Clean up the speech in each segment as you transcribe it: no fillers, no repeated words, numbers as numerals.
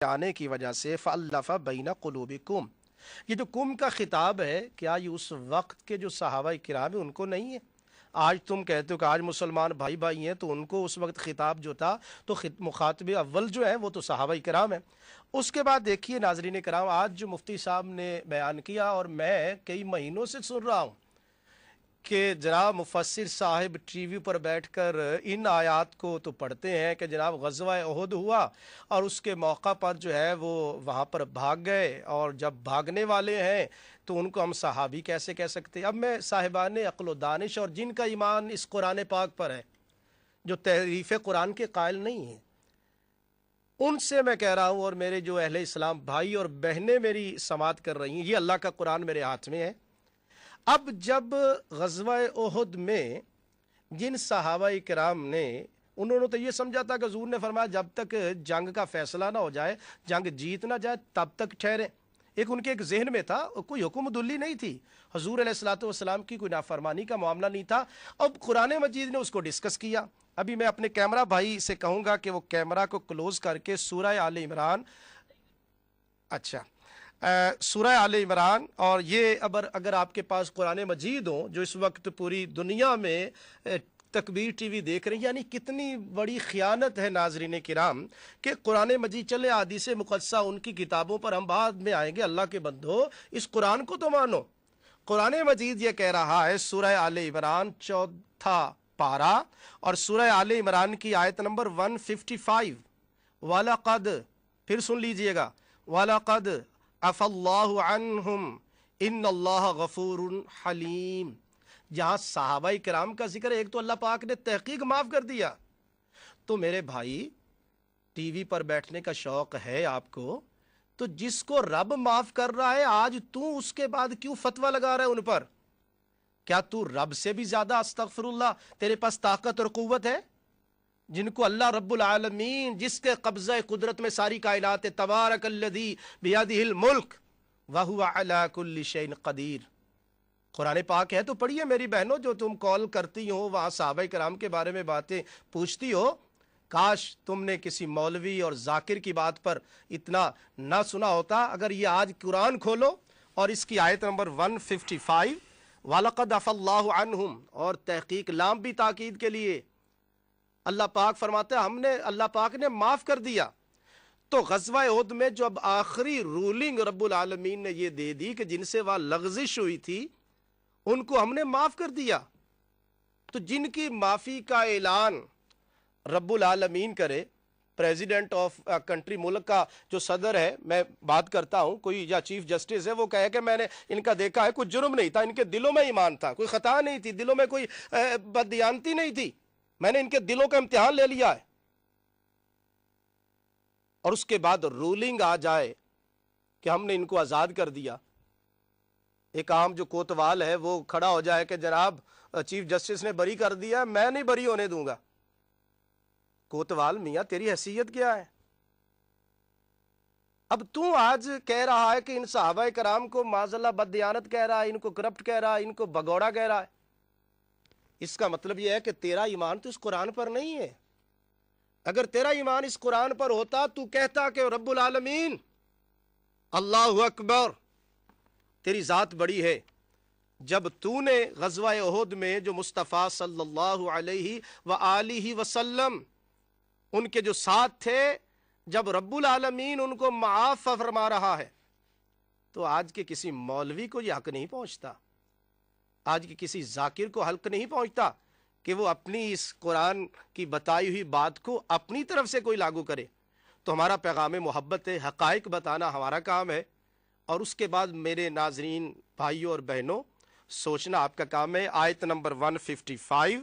آنے کی وجہ سے فَأَلَّفَ بَيْنَ قُلُوبِكُمْ، یہ جو کم کا خطاب ہے، کیا یہ اس وقت کے جو صحابہ کرام ہیں ان کو نہیں ہے؟ آج تم کہتے ہو کہ آج مسلمان بھائی بھائی ہیں، تو ان کو اس وقت خطاب جو تھا تو مخاطب اول جو ہیں وہ تو صحابہ کرام ہیں۔ اس کے بعد دیکھیے ناظرین کرام، آج جو مفتی صاحب نے بیان کیا اور میں کئی مہینوں سے سن رہا ہوں کہ جناب مفسر صاحب ٹی وی پر بیٹھ کر ان آیات کو تو پڑھتے ہیں کہ جناب غزوہ احد ہوا اور اس کے موقع پر جو ہے وہ وہاں پر بھاگ گئے، اور جب بھاگنے والے ہیں تو ان کو ہم صحابی کیسے کہہ سکتے ہیں؟ اب میں صاحبان عقل و دانش اور جن کا ایمان اس قرآن پاک پر ہے، جو تحریف قرآن کے قائل نہیں ہیں، ان سے میں کہہ رہا ہوں، اور میرے جو اہل اسلام بھائی اور بہنیں میری سماعت کر رہی ہیں، یہ اللہ کا قرآن میرے ہاتھ میں ہے۔ اب جب غزوہ احد میں جن صحابہ کرام نے، انہوں نے تو یہ سمجھا تھا کہ حضور نے فرمایا جب تک جنگ کا فیصلہ نہ ہو جائے، جنگ جیت نہ جائے، تب تک ٹھہرے۔ ان کے ایک ذہن میں تھا، کوئی حکم دلی نہیں تھی، حضور علیہ الصلوۃ والسلام کی کوئی نافرمانی کا معاملہ نہیں تھا۔ اب قرآن مجید نے اس کو ڈسکس کیا۔ ابھی میں اپنے کیمرہ بھائی سے کہوں گا کہ وہ کیمرہ کو کلوز کر کے سورہ آل عمران، اچھا سورہ آل عمران، اور یہ اگر آپ کے پاس قرآن مجید ہو، جو اس وقت پوری دنیا میں تکبیر ٹی وی دیکھ رہے ہیں، یعنی کتنی بڑی خیانت ہے ناظرین کرام کہ قرآن مجید چلے حدیث مقدسہ ان کی کتابوں پر ہم بعد میں آئیں گے، اللہ کے بندو اس قرآن کو تو مانو۔ قرآن مجید یہ کہہ رہا ہے، سورہ آل عمران 4 پارہ اور سورہ آل عمران کی آیت نمبر 155، وَلَقَدْ، پھر سن لیجئے گا، وَلَقَدْ عَفَا اللَّهُ عَنْهُمْ إِنَّ اللَّهَ غَفُورٌ حَلِيمٌ، جہاں صحابہ کرام کا ذکر ہے، ایک تو اللہ پاک نے تحقیق معاف کر دیا۔ تو میرے بھائی، ٹی وی پر بیٹھنے کا شوق ہے آپ کو، تو جس کو رب معاف کر رہا ہے، آج تو اس کے بعد کیوں فتویٰ لگا رہا ہے ان پر؟ کیا تو رب سے بھی زیادہ استغفر اللہ تیرے پاس طاقت اور قوت ہے؟ جن کو اللہ رب العالمین، جس کے قبضہ قدرت میں ساری کائنات ہے، تبارک الذی بیدہ الملک وہو علی کل شیء قدیر، قرآن پاک ہے تو پڑھیے میری بہنوں، جو تم کال کرتی ہو وہاں صحابہ کرام کے بارے میں باتیں پوچھتی ہو، کاش تم نے کسی مولوی اور ذاکر کی بات پر اتنا نہ سنا ہوتا۔ اگر یہ آج قرآن کھولو اور اس کی آیت نمبر 155، وَلَقَدْ عَفَا اللَّهُ عَنْهُمْ، اور تحقیق لام بھی تاکید کے لیے، اللہ پاک فرماتے ہیں ہم نے، اللہ پاک نے معاف کر دیا۔ تو غزوہ احد میں جو اب آخری رولنگ رب العالمین نے یہ دے دی کہ جن سے وہاں لغزش ہوئی تھی ان کو ہم نے معاف کر دیا۔ تو جن کی معافی کا اعلان رب العالمین کرے، پریزیڈنٹ آف کنٹری، ملک کا جو صدر ہے، میں بات کرتا ہوں، کوئی یا چیف جسٹس ہے، وہ کہے کہ میں نے ان کا دیکھا ہے، کوئی جرم نہیں تھا، ان کے دلوں میں ایمان تھا، کوئی خطا نہیں تھی، دلوں میں کوئی بددیانتی نہیں تھی، میں نے ان کے دلوں کا امتحان لے لیا ہے، اور اس کے بعد رولنگ آ جائے کہ ہم نے ان کو آزاد کر دیا، ایک عام جو کوتوال ہے وہ کھڑا ہو جائے کہ جناب چیف جسٹس نے بری کر دیا، میں نہیں بری ہونے دوں گا۔ کوتوال میاں تیری حیثیت کیا ہے؟ اب تو آج کہہ رہا ہے کہ ان صحابہ کرام کو معاذ اللہ بددیانت کہہ رہا ہے، ان کو کرپٹ کہہ رہا ہے، ان کو بگوڑا کہہ رہا ہے۔ اس کا مطلب یہ ہے کہ تیرا ایمان تو اس قرآن پر نہیں ہے۔ اگر تیرا ایمان اس قرآن پر ہوتا تو کہتا کہ رب العالمین اللہ اکبر، تیری ذات بڑی ہے۔ جب تو نے غزوہ احد میں جو مصطفیٰ صلی اللہ علیہ وآلہ وسلم ان کے جو ساتھ تھے، جب رب العالمین ان کو معاف فرما رہا ہے، تو آج کے کسی مولوی کو یہ حق نہیں پہنچتا، آج کے کسی ذاکر کو حق نہیں پہنچتا کہ وہ اپنی اس قرآن کی بتائی ہوئی بات کو اپنی طرف سے کوئی لاگو کرے۔ تو ہمارا پیغام محبت ہے، حقائق بتانا ہمارا کام ہے، اور اس کے بعد میرے ناظرین بھائیوں اور بہنوں، سوچنا آپ کا کام ہے۔ آیت نمبر 155،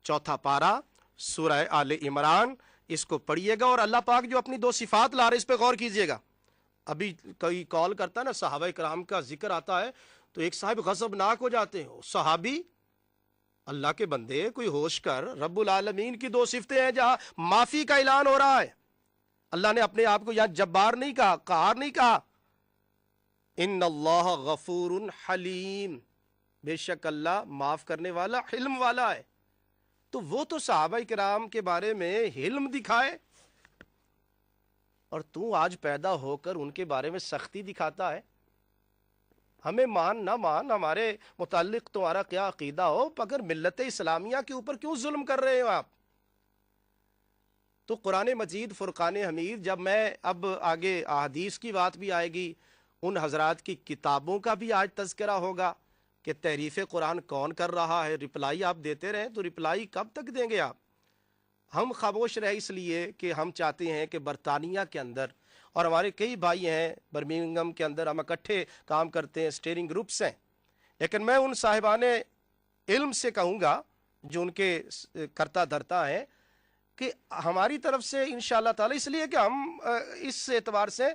4 پارہ سورہ آل عمران، اس کو پڑھیے گا، اور اللہ پاک جو اپنی 2 صفات لا رہے اس پہ غور کیجئے گا۔ ابھی کوئی کال کرتا ہے نا، صحابہ کرام کا ذکر آتا ہے تو ایک صاحب غضبناک ہو جاتے ہیں، صحابی، اللہ کے بندے کوئی ہوش کر، رب العالمین کی 2 صفتیں ہیں جہاں معافی کا اعلان ہو رہا ہے۔ اللہ نے اپنے آپ کو یہاں جبار نہیں کہا، قہار نہیں کہا، ان اللہ غفور حلیم، بے شک اللہ معاف کرنے والا، حلم والا ہے۔ تو وہ تو صحابہ کرام کے بارے میں حلم دکھائے، اور تو آج پیدا ہو کر ان کے بارے میں سختی دکھاتا ہے. ہمیں مان نہ مان، ہمارے متعلق تمہارا کیا عقیدہ ہو، مگر ملت اسلامیہ کے اوپر کیوں ظلم کر رہے ہو آپ؟ تو قرآن مجید فرقان حمید، جب میں اب آگے احادیث کی بات بھی آئے گی، ان حضرات کی کتابوں کا بھی آج تذکرہ ہوگا کہ تحریف قرآن کون کر رہا ہے. رپلائی آپ دیتے رہیں تو رپلائی کب تک دیں گے آپ؟ ہم خاموش رہے اس لیے کہ ہم چاہتے ہیں کہ برطانیہ کے اندر، اور ہمارے کئی بھائی ہیں برمنگھم کے اندر، ہم اکٹھے کام کرتے ہیں، اسٹیئرنگ گروپس ہیں، لیکن میں ان صاحبان علم سے کہوں گا جو ان کے کرتا دھرتا ہیں کہ ہماری طرف سے انشاءاللہ تعالی، اس لیے کہ ہم اس اعتبار سے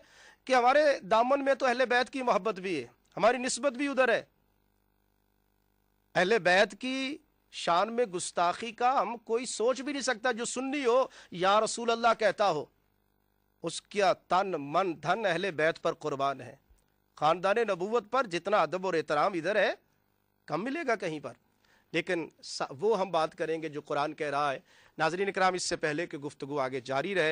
کہ ہمارے دامن میں تو اہل بیت کی محبت بھی ہے، ہماری نسبت بھی ادھر ہے. اہل بیت کی شان میں گستاخی کا ہم کوئی سوچ بھی نہیں سکتا. جو سنی ہو یا رسول اللہ کہتا ہو، اس کا تن من دھن اہل بیت پر قربان ہے. خاندان نبوت پر جتنا ادب اور احترام ادھر ہے، کم ملے گا کہیں پر. لیکن وہ ہم بات کریں گے جو قرآن کہہ رہا ہے. ناظرین کرام، اس سے پہلے کہ گفتگو آگے جاری رہے،